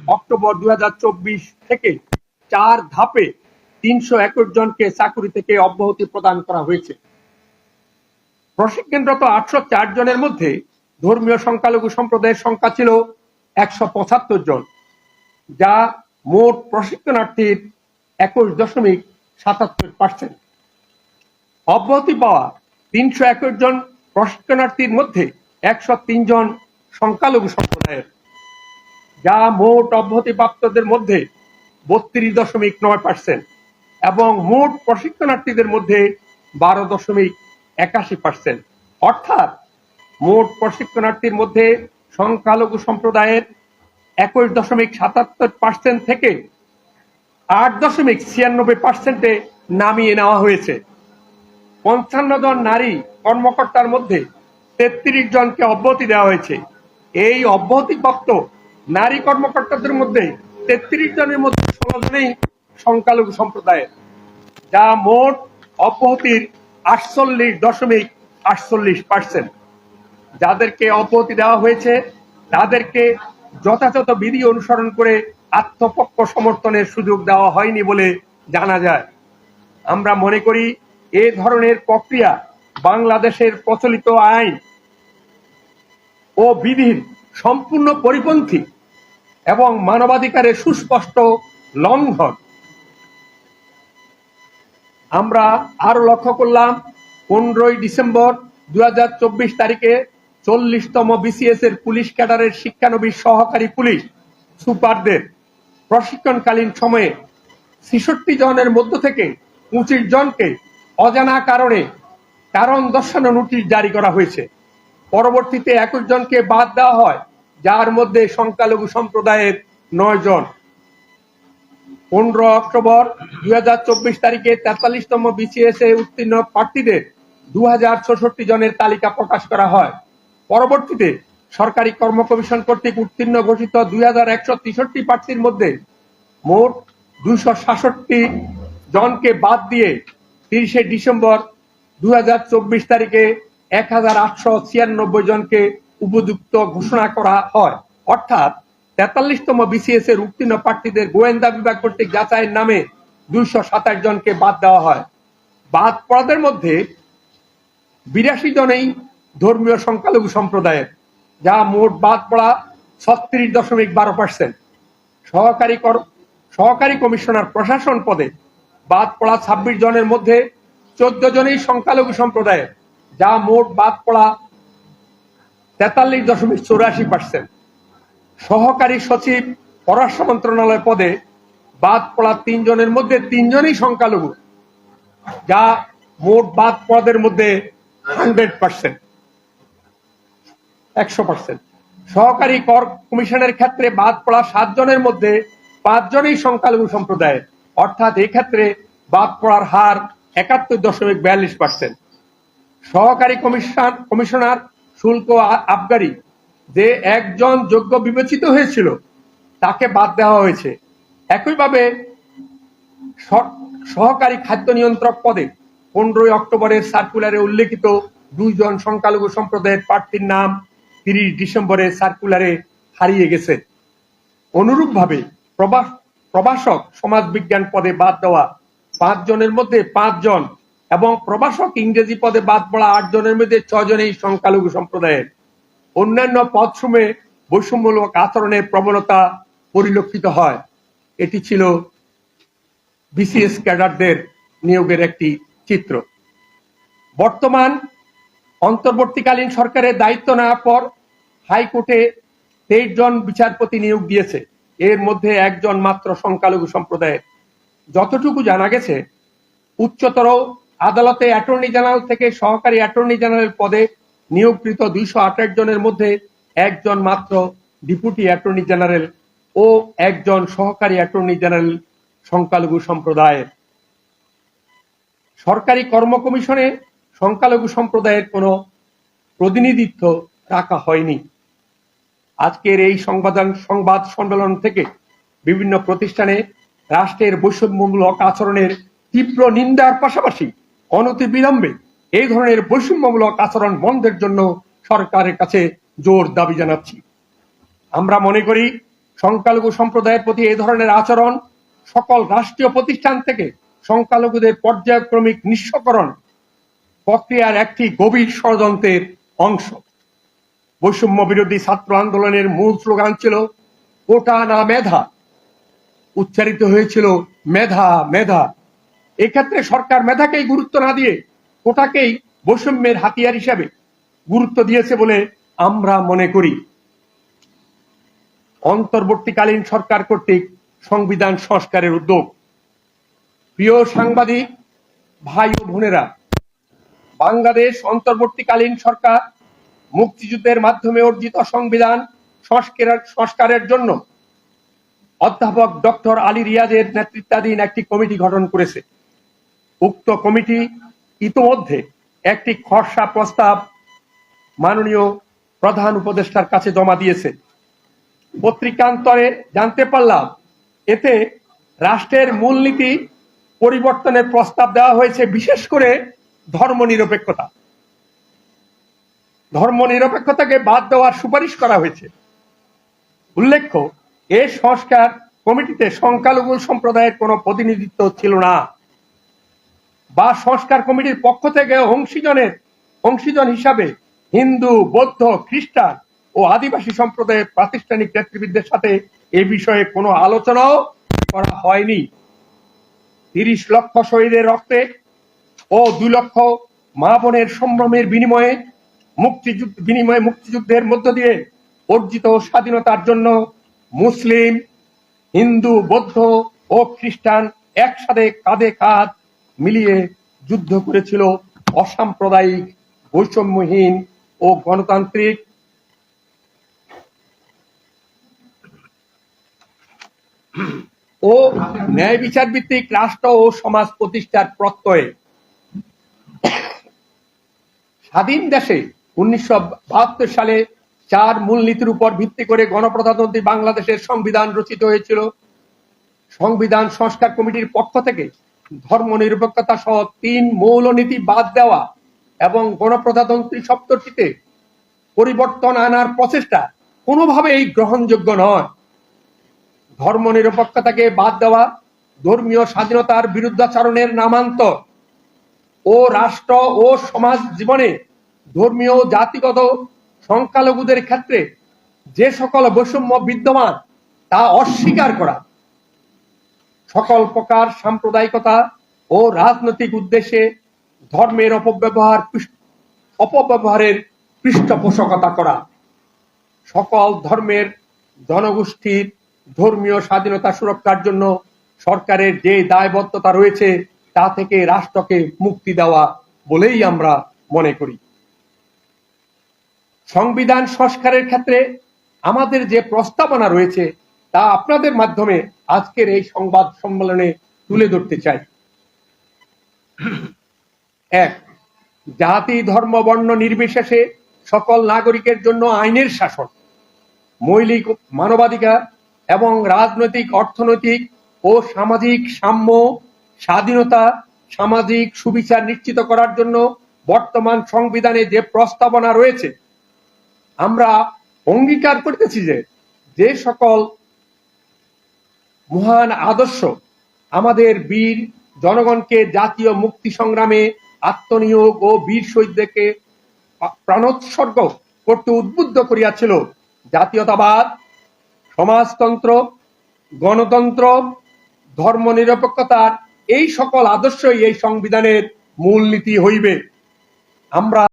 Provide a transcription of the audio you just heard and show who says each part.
Speaker 1: October 2024 থেকে 4 ধাপে 321 জনকে চাকরি থেকে অব্যাহতি প্রদান করা হয়েছে। প্রশিক্ষণরত 804 জনের মধ্যে ধর্মীয় সংখ্যালঘু সম্প্রদায়ের সংখ্যা ছিল 175 জন, যা মোট প্রশিক্ষণার্থীর 21.77%। অব্যাহতি পাওয়া 321 জন প্রশিক্ষণার্থীর মধ্যে 103 জন সংখ্যালঘু সম্প্রদায়ের, যা মোট অব্যাহতিপ্রাপ্তদের মধ্যে 32.9% এবং মোট প্রশিক্ষণার্থীদের মধ্যে 12.81%। অর্থাৎ মোট প্রশিক্ষণার্থীর মধ্যে সংখ্যালঘু সম্প্রদায়ের 21.77% থেকে 8.96% নামিয়ে নেওয়া হয়েছে। 55 জন নারী কর্মকর্তার মধ্যে 33 জনকে অব্যাহতি দেওয়া হয়েছে। এই অব্যাহতিপ্রাপ্ত নারী কর্মকর্তাদের মধ্যে 33 জনের মধ্যে 16 জনেই সংখ্যালঘু সম্প্রদায়ের, যা মোট অব্যাহতির 48.48%। যাদেরকে অব্যাহতি দেওয়া হয়েছে তাদেরকে যথাযথ বিধি অনুসরণ করে আত্মপক্ষ সমর্থনের সুযোগ দেওয়া হয়নি বলে জানা যায়। আমরা মনে করি এ ধরনের প্রক্রিয়া বাংলাদেশের প্রচলিত আইন ও বিধির সম্পূর্ণ পরিপন্থী এবং মানবাধিকারের সুস্পষ্ট লঙ্ঘন। আমরা আরো লক্ষ্য করলাম 15 ডিসেম্বর 2024 তারিখে 40তম বিসিএস এর পুলিশ ক্যাডারের শিক্ষানবিশ সহকারী পুলিশ সুপারদের প্রশিক্ষণকালীন সময়ে 66 জনের মধ্য থেকে 25 জনকে অজানা কারণে কারণ দর্শানো নোটিশ জারি করা হয়েছে। পরবর্তীতে 21 জনকে বাদ দেওয়া হয়, যার মধ্যে সংখ্যালঘু সম্প্রদায়ের 9 জন। 15 অক্টোবর 2024 তারিখে 43তম বিসিএস এ উত্তীর্ণ প্রার্থীদের 2066 জনের তালিকা প্রকাশ করা হয়। পরবর্তীতে সরকারি কর্ম কমিশন কর্তৃক উত্তীর্ণ ঘোষিত 2163 প্রার্থীর মধ্যে মোট 266 জনকে বাদ দিয়ে 30 ডিসেম্বর 2024 তারিখে 1896 জনকে উপযুক্ত ঘোষণা করা হয়। অর্থাৎ 43তম বিসিএস এর উত্তীর্ণ প্রার্থীদের গোয়েন্দা বিভাগ কর্তৃক যাচাইয়ের নামে 227 জনকে বাদ দেওয়া হয়। বাদ পড়াদের মধ্যে 82 জনেই ধর্মীয় সংখ্যালঘু সম্প্রদায়ের, যা মোট বাদ পড়া 36.12%। সহকারী কমিশনার প্রশাসন পদে বাদ পড়া 26 জনের মধ্যে 14 জনেই সংখ্যালঘু সম্প্রদায়ের, যা মোট বাদ পড়া 43.84%। সহকারী সচিব পররাষ্ট্র মন্ত্রণালয় পদে বাদ পড়া 3 জনের মধ্যে 3 জনই সংখ্যালঘু, যা মোট বাদ পদের মধ্যে 100%। সহকারী কর কমিশনের ক্ষেত্রে বাদ পড়া 7 জনের মধ্যে 5 জনই সংখ্যালঘু সম্প্রদায়ের, অর্থাৎ এই ক্ষেত্রে বাদ পড়ার হার 71.42%। সহকারী কমিশনার শুল্ক আবগারি যে একজন যোগ্য বিবেচিত হয়েছিল তাকে বাদ দেওয়া হয়েছে। একইভাবে সহকারী খাদ্য নিয়ন্ত্রক পদে 15 অক্টোবরের সার্কুলারে উল্লেখিত 2 জন সংখ্যালঘু সম্প্রদায়ের প্রার্থীর নাম 30 ডিসেম্বরের সার্কুলারে হারিয়ে গেছে। অনুরূপভাবে প্রভাষক সমাজবিজ্ঞান পদে বাদ দেওয়া 5 জনের মধ্যে 5 জন এবং প্রভাষক ইংরেজি পদে বাদ পড়া 8 জনের মধ্যে 6 জনেই সংখ্যালঘু সম্প্রদায়ের। অন্যান্য পদসমূহে বৈষম্যমূলক আচরণের প্রবণতা পরিলক্ষিত হয়। এটি ছিল বিসিএস ক্যাডারদের নিয়োগের একটি চিত্র। বর্তমান অন্তর্বর্তীকালীন সরকারের দায়িত্ব নেওয়ার পর হাইকোর্টে 23 জন বিচারপতি নিয়োগ দিয়েছে, এর মধ্যে 1 জন মাত্র সংখ্যালঘু সম্প্রদায়ের। যতটুকু জানা গেছে, উচ্চতর আদালতে অ্যাটর্নি জেনারেল থেকে সহকারী অ্যাটর্নি জেনারেল পদে নিয়োগকৃত 228 জনের মধ্যে 1 জন মাত্র ডেপুটি অ্যাটর্নি জেনারেল ও 1 জন সহকারী অ্যাটর্নি জেনারেল সংখ্যালঘু সম্প্রদায়ের। সরকারি কর্ম কমিশনে সংখ্যালঘু সম্প্রদায়ের কোনো প্রতিনিধিত্ব রাখা হয়নি। আজকের এই সংবাদ সম্মেলন থেকে বিভিন্ন প্রতিষ্ঠানে রাষ্ট্রের বৈষম্যমূলক আচরণের তীব্র নিন্দার পাশাপাশি অনতিবিলম্বে এই ধরনের বৈষম্যমূলক আচরণ বন্ধের জন্য সরকারের কাছে জোর দাবি জানাচ্ছি। আমরা মনে করি সংখ্যালঘু সম্প্রদায়ের প্রতি এই ধরনের আচরণ সকল রাষ্ট্রীয় প্রতিষ্ঠান থেকে সংখ্যালঘুদের পর্যায়ক্রমিক নিঃস্বকরণ প্রক্রিয়ার একটি গভীর ষড়যন্ত্রের অংশ। বৈষম্য বিরোধী ছাত্র আন্দোলনের মূল স্লোগান ছিল কোটা না মেধা, উচ্চারিত হয়েছিল মেধা মেধা। এক্ষেত্রে সরকার মেধাকেই গুরুত্ব না দিয়ে কোটাকেই বৈষম্যের হাতিয়ার হিসাবে গুরুত্ব দিয়েছে বলে আমরা মনে করি। অন্তর্বর্তীকালীন সরকার কর্তৃক সংবিধান সংস্কারের উদ্যোগ। প্রিয় সাংবাদিক ভাই ও বোনেরা, বাংলাদেশ অন্তর্বর্তীকালীন সরকার মুক্তিযুদ্ধের মাধ্যমে অর্জিত সংবিধান সংস্কারের জন্য অধ্যাপক ডক্টর আলী রিয়াজের নেতৃত্বাধীন একটি কমিটি গঠন করেছে। উক্ত কমিটি ইতোমধ্যে একটি খসড়া প্রস্তাব মাননীয় প্রধান উপদেষ্টার কাছে জমা দিয়েছে। পত্রিকান্তরে জানতে পারলাম এতে রাষ্ট্রের মূলনীতি পরিবর্তনের প্রস্তাব দেওয়া হয়েছে, বিশেষ করে ধর্মনিরপেক্ষতা। ধর্মনিরপেক্ষতাকে বাদ দেওয়ার সুপারিশ করা হয়েছে। উল্লেখ্য, এই সংস্কার কমিটিতে সংখ্যালঘু সম্প্রদায়ের কোনো প্রতিনিধিত্ব ছিল না, বা সংস্কার কমিটির পক্ষ থেকে অংশীজন হিসাবে হিন্দু, বৌদ্ধ, খ্রিস্টান ও আদিবাসী সম্প্রদায়ের প্রাতিষ্ঠানিক নেতৃবৃন্দের সাথে এ বিষয়ে কোনো আলোচনাও করা হয়নি। ৩০ লক্ষ শহীদের রক্তে ও ২ লক্ষ মা বোনের সম্ভ্রমের বিনিময়ে মুক্তিযুদ্ধের মধ্য দিয়ে অর্জিত স্বাধীনতার জন্য মুসলিম, হিন্দু, বৌদ্ধ ও খ্রিস্টান একসাথে কাঁধে কাঁধ মিলিয়ে যুদ্ধ করেছিল অসাম্প্রদায়িক, বৈষম্যহীন ও গণতান্ত্রিক ও ন্যায় বিচার ভিত্তিক রাষ্ট্র ও সমাজ প্রতিষ্ঠার প্রত্যয়ে। স্বাধীন দেশে 1972 সালে 4 মূলনীতির উপর ভিত্তি করে গণপ্রজাতন্ত্রী বাংলাদেশের সংবিধান রচিত হয়েছিল। সংবিধান সংস্কার কমিটির পক্ষ থেকে ধর্মনিরপেক্ষতা সহ 3 মৌলনীতি বাদ দেওয়া এবং গণপ্রজাতন্ত্রী শব্দটিতে পরিবর্তন আনার প্রচেষ্টা কোনোভাবেই গ্রহণযোগ্য নয়। ধর্মনিরপেক্ষতাকে বাদ দেওয়া ধর্মীয় স্বাধীনতার বিরুদ্ধাচরণের নামান্তর ও রাষ্ট্র ও সমাজ জীবনে ধর্মীয় জাতিগত সংখ্যালঘুদের ক্ষেত্রে যে সকল বৈষম্য বিদ্যমান তা অস্বীকার করা, সকল প্রকার সাম্প্রদায়িকতা ও রাজনৈতিক উদ্দেশ্যে ধর্মের অপব্যবহারের পৃষ্ঠপোষকতা করা, সকল ধর্মের জনগোষ্ঠীর ধর্মীয় স্বাধীনতা সুরক্ষার জন্য সরকারের যে দায়বদ্ধতা রয়েছে তা থেকে রাষ্ট্রকে মুক্তি দেওয়া বলেই আমরা মনে করি। সংবিধান সংস্কারের ক্ষেত্রে আমাদের যে প্রস্তাবনা রয়েছে তা আপনাদের মাধ্যমে আজকের এই সংবাদ সম্মেলনে তুলে ধরতে চাই। 1. জাতি, ধর্ম, বর্ণ নির্বিশেষে সকল নাগরিকের জন্য আইনের শাসন, মৌলিক মানবাধিকার এবং রাজনৈতিক, অর্থনৈতিক ও সামাজিক সাম্য, স্বাধীনতা, সামাজিক সুবিচার নিশ্চিত করার জন্য বর্তমান সংবিধানে যে প্রস্তাবনা রয়েছে আমরা অঙ্গীকার করতেছি যে সকল মহান আদর্শ আমাদের বীর জনগণকে জাতীয় মুক্তি সংগ্রামে আত্মনিয়োগ ও বীর শহীদদেরকে প্রাণোৎসর্গ করতে উদ্বুদ্ধ করিয়াছিল, জাতীয়তাবাদ, সমাজতন্ত্র, গণতন্ত্র, ধর্মনিরপেক্ষতার এই সকল আদর্শই এই সংবিধানের মূলনীতি হইবে। আমরা